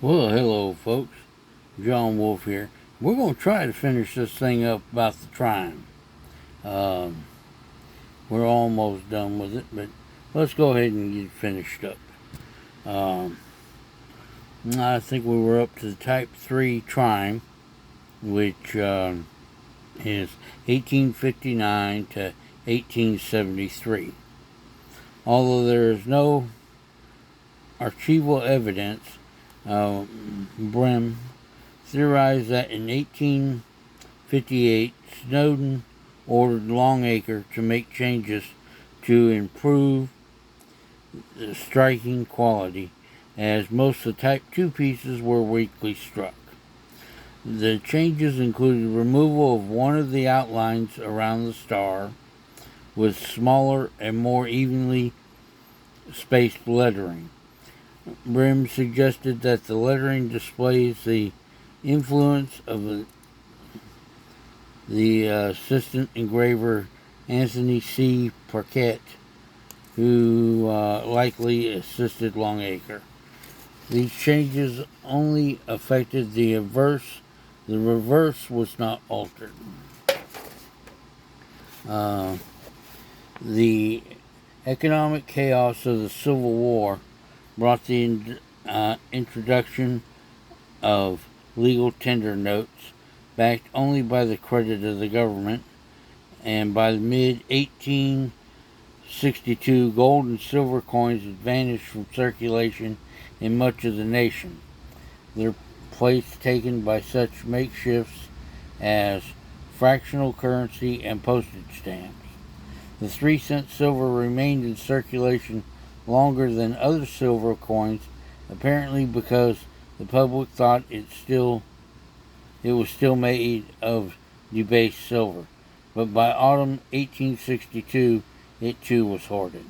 Well, hello, folks. John Wolf here. We're going to try to finish this thing up about the trime. Um, we're almost done with it, but let's go ahead and get finished up. Um, I think we were up to the Type 3 trime, which is 1859 to 1873. Although there is no archival evidence, Brehm theorized that in 1858 Snowden ordered Longacre to make changes to improve the striking quality, as most of the Type 2 pieces were weakly struck. The changes included removal of one of the outlines around the star, with smaller and more evenly spaced lettering. Brehm suggested that the lettering displays the influence of the assistant engraver Anthony C. Parquet, who likely assisted Longacre. These changes only affected the reverse. The reverse was not altered. The economic chaos of the Civil War brought the introduction of legal tender notes, backed only by the credit of the government, and by the mid-1862, gold and silver coins had vanished from circulation in much of the nation, their place taken by such makeshifts as fractional currency and postage stamps. The 3-cent silver remained in circulation longer than other silver coins, apparently because the public thought it was still made of debased silver. But by autumn 1862, it too was hoarded.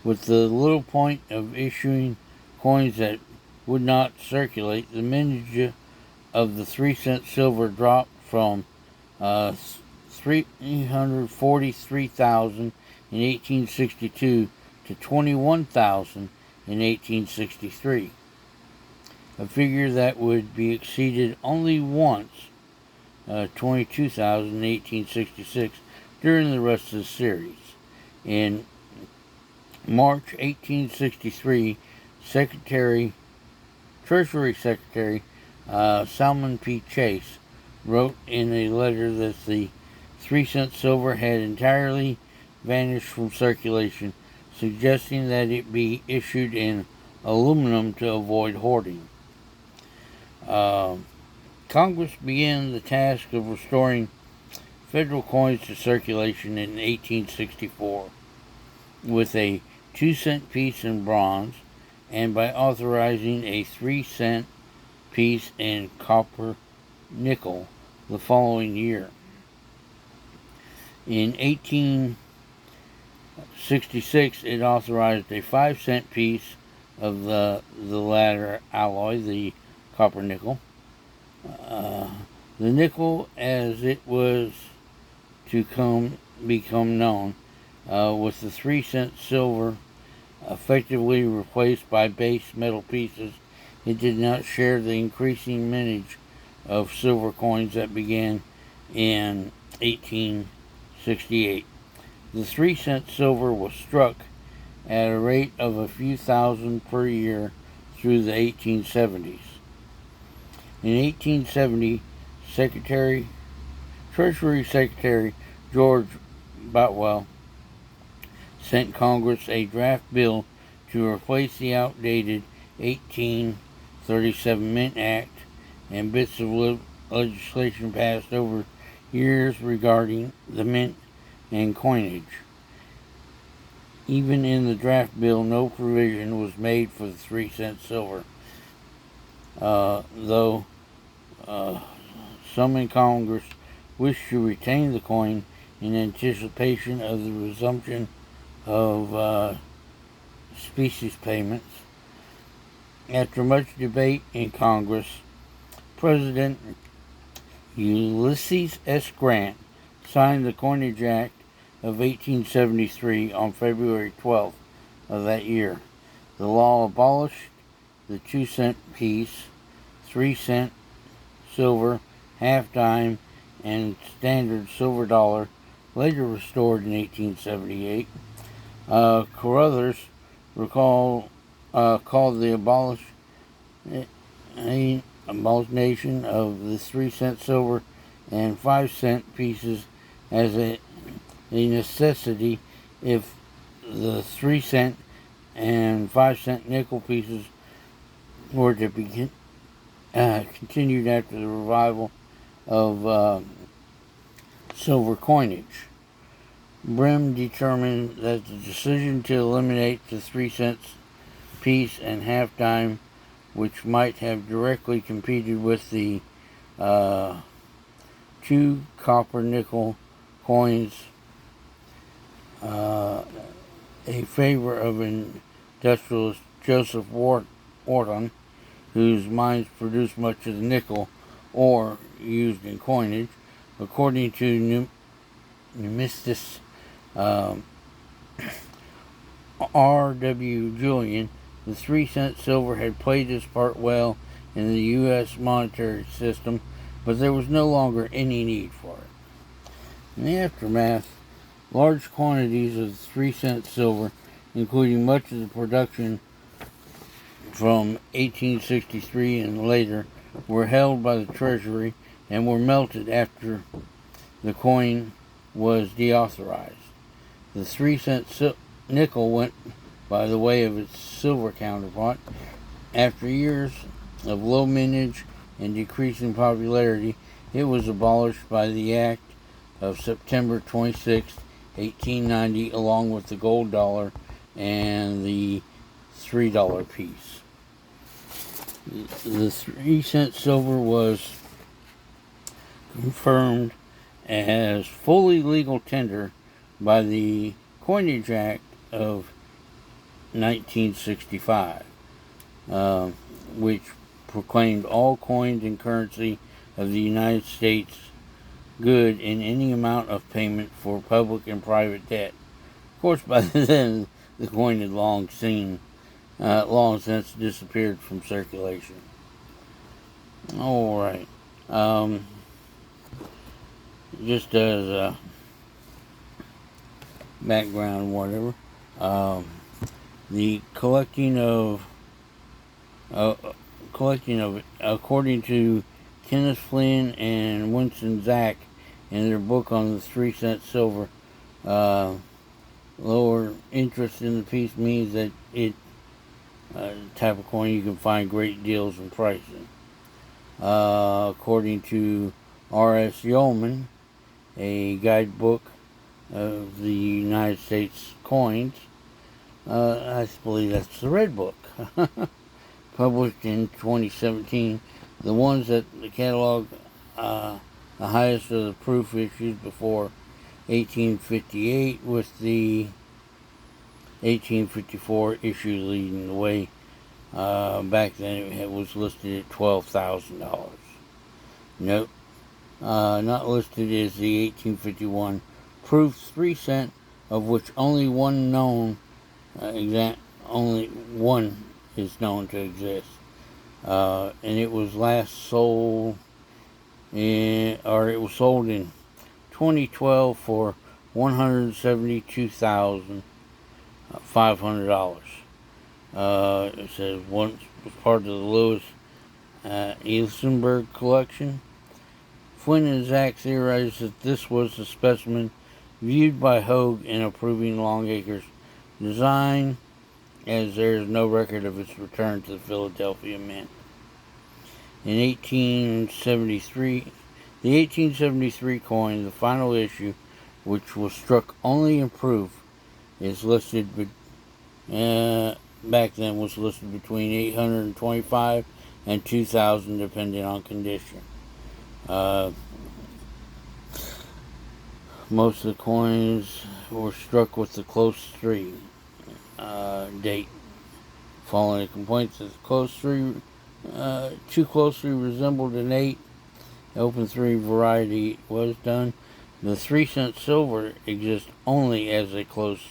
With the little point of issuing coins that would not circulate, the mintage of the 3-cent silver dropped from 343,000 in 1862 to 21,000 in 1863, a figure that would be exceeded only once, 22,000 in 1866, during the rest of the series. In March 1863, Treasury Secretary Salmon P. Chase wrote in a letter that the 3-cent silver had entirely vanished from circulation, suggesting that it be issued in aluminum to avoid hoarding. Congress began the task of restoring federal coins to circulation in 1864 with a 2-cent piece in bronze, and by authorizing a 3-cent piece in copper nickel the following year. In 1866, it authorized a 5-cent piece of the latter alloy, the copper nickel. The nickel, as it was to become known, with the 3-cent silver effectively replaced by base metal pieces, it did not share the increasing mintage of silver coins that began in 1868. The 3-cent silver was struck at a rate of a few thousand per year through the 1870s. In 1870, Treasury Secretary George Boutwell sent Congress a draft bill to replace the outdated 1837 Mint Act, and bits of legislation passed over years regarding the mint and coinage. Even in the draft bill, no provision was made for the 3-cent silver, though some in Congress wished to retain the coin in anticipation of the resumption of specie payments. After much debate in Congress, President Ulysses S. Grant signed the Coinage Act of 1873 on February 12th of that year. The law abolished the 2-cent piece, 3-cent silver, half dime, and standard silver dollar, later restored in 1878. Carruthers called the abomination of the 3-cent silver and 5-cent pieces as a necessity if the 3-cent and 5-cent nickel pieces were to be continued after the revival of silver coinage. Brim determined that the decision to eliminate the 3-cent piece and half dime, which might have directly competed with the 2 copper nickel coins, a favor of industrialist Joseph Wharton, whose mines produced much of the nickel ore used in coinage. According to numismatist R.W. Julian, the 3-cent silver had played its part well in the U.S. monetary system, but there was no longer any need for it. In the aftermath, large quantities of 3-cent silver, including much of the production from 1863 and later, were held by the Treasury and were melted after the coin was deauthorized. The 3-cent nickel went by the way of its silver counterpart. After years of low mintage and decreasing popularity, it was abolished by the Act of September 26, 1890, along with the gold dollar and the $3 piece. The 3-cent silver was confirmed as fully legal tender by the Coinage Act of 1965, which proclaimed all coins and currency of the United States good in any amount of payment for public and private debt. Of course, by then the coin had long since disappeared from circulation. All right. Just as a background, whatever. The collecting of it, according to Kenneth Flynn and Winston Zach in their book on the 3-cent silver, lower interest in the piece means that it type of coin you can find great deals in pricing. According to R.S. Yeoman, a guidebook of the United States coins, I believe that's the Red Book, published in 2017. The ones that the catalog, the highest of the proof issues before 1858, with the 1854 issue leading the way. Back then it was listed at $12,000. Nope. Not listed is the 1851 proof 3-cent, of which only one is known to exist. And it was last sold in 2012 for $172,500. It says once was part of the Louis Eisenberg collection. Flynn and Zach theorized that this was the specimen viewed by Hogue in approving Longacre's design, as there is no record of its return to the Philadelphia Mint. In 1873, the 1873 coin, the final issue, which was struck only in proof, is listed, back then was listed between $825 and $2,000 depending on condition. Most of the coins were struck with the close 3 date, following a complaint that the close 3 too closely resembled an 8. The open 3 variety was done. The 3-cent silver exists only as a close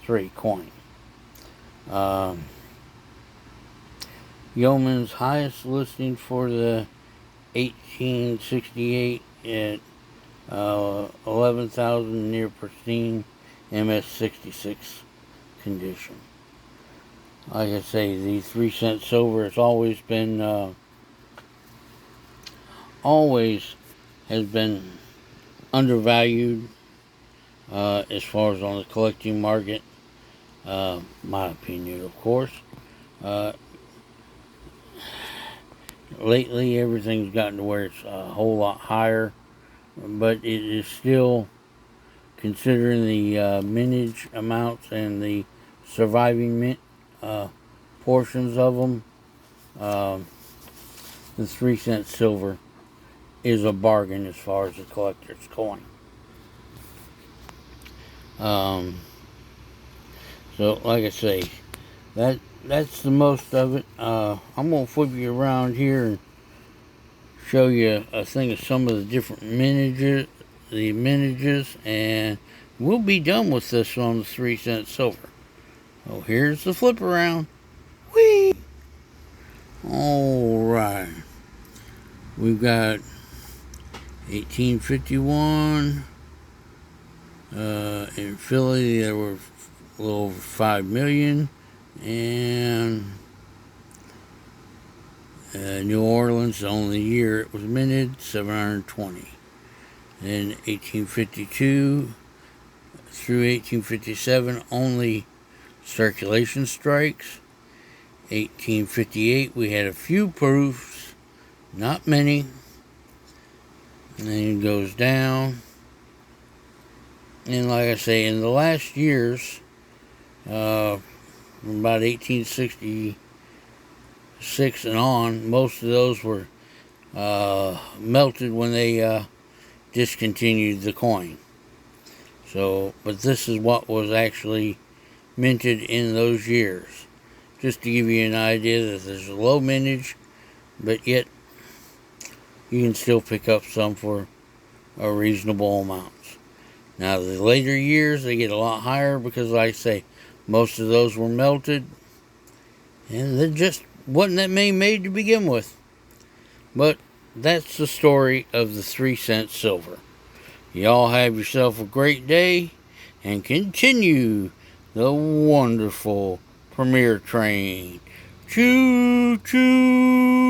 3 coin. Yeoman's highest listing for the 1868 at 11,000 near pristine MS66 condition. Like I say, the 3-cent silver has always has been undervalued as far as on the collecting market. My opinion, of course. Lately, everything's gotten to where it's a whole lot higher, but it is still, considering the mintage amounts and the surviving mint portions of them, the 3-cent silver is a bargain as far as the collector's coin. So, like I say, that's the most of it. I'm gonna flip you around here and show you a thing of some of the different mintages, and we'll be done with this on the 3-cent silver. Oh, here's the flip around. Whee! All right, we've got 1851 in Philly. There were a little over 5 million, and New Orleans, the only year it was minted, 720. Then 1852 through 1857, only circulation strikes. 1858, we had a few proofs, not many. And then it goes down. And like I say, in the last years, from about 1866 and on, most of those were melted when they discontinued the coin. So, but this is what was actually minted in those years. Just to give you an idea that there's a low mintage, but yet you can still pick up some for a reasonable amount. Now, the later years, they get a lot higher because, like I say, most of those were melted, and there just wasn't that many made to begin with. But that's the story of the 3-cent silver. Y'all have yourself a great day, and continue the wonderful Premier train. Choo choo!